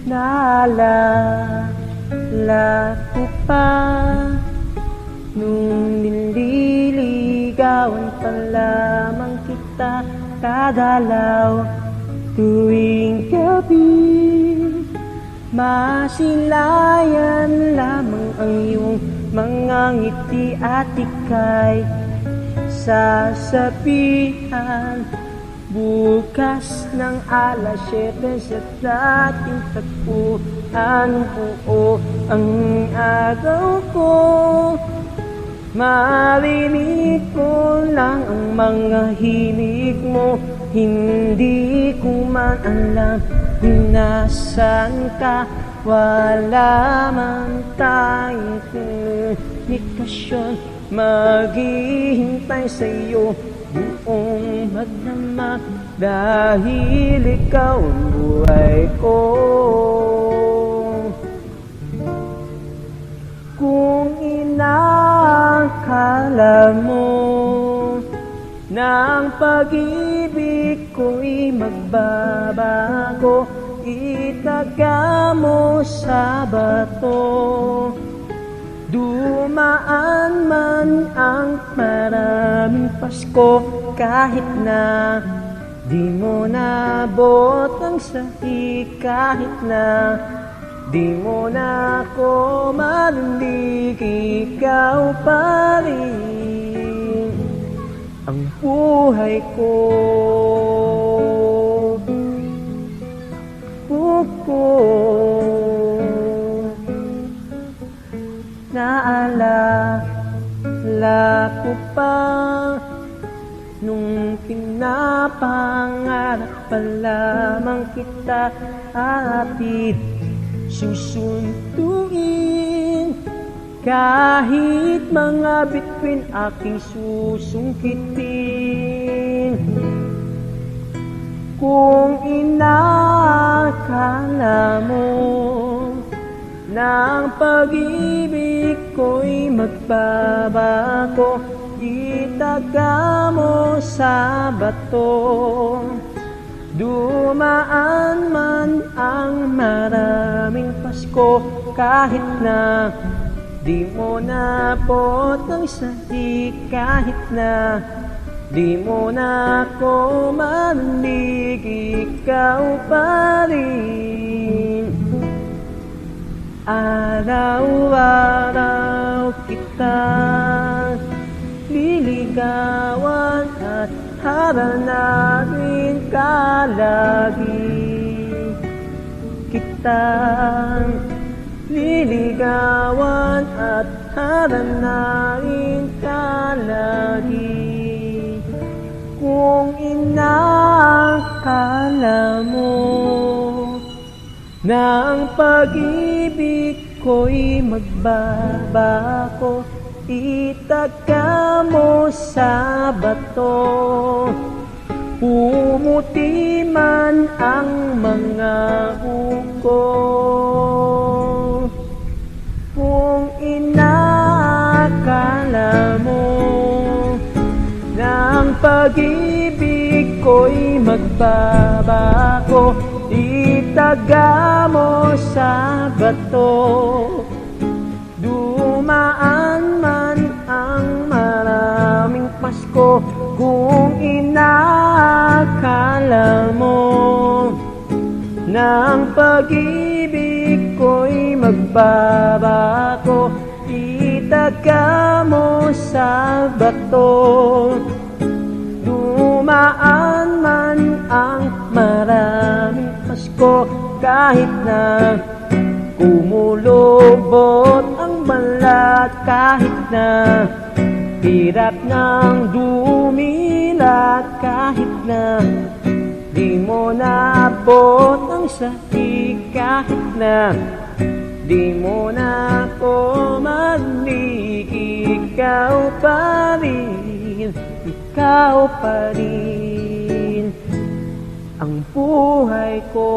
Naalala ko pa nung nililigawan pa lamang kita, kadalaw tuwing gabi. Masilayan lamang ang iyong mga ngiti at ika'y sasabihan bukas ng alas 7 sa dating tagpuan. Oo, ang agaw ko, marinig ko lang ang mga himig mo. Hindi ko man alam kung nasaan ka, wala man tayong komunikasyon. Maghihintay sa'yo buong magdamag dahil ikaw ang buhay ko. Kung inakala mo na ang pag-ibig ko'y magbabago, itaga mo sa bato. Dumaan man ang maraming Pasko, kahit na di mo nabot ang sahig, kahit na di mo na ako marinig, ikaw pa rin ang buhay ko. Naalala ko pa nung pinapangarap pa lamang kita, hatid susunduin. Kahit mga bituin aking susungkitin. Kung inakala mo na ang pag-ibig ko'y magbabago, itaga mo sa bato. Dumaan man ang maraming Pasko, kahit na di mo napot ang sahig, kahit na di mo na ako marinig, ikaw pa rin. Araw-araw kita liligawan at haranarin ka lagi. Kitang liligawan at haranarin ka lagi. Kung inakala mo na ang pag-ibig ko'y magbabago, itaga mo sa bato. Pumuti man ang mga uko, kung inakala mo na ang pag-ibig ko'y magbabago, itaga mo sa bato. Dumaan man ang maraming Pasko, kung inakala mo na ang pag-ibig ko'y magbabago, itaga mo sa bato. Dumaan man ang maraming Pasko, kahit na kumulubot ang balat, kahit na hirap ng dumilat, kahit na di mo naabot ang sahig, kahit na di mo na ako marinig, ikaw pa rin, ikaw pa rin ang buhay ko.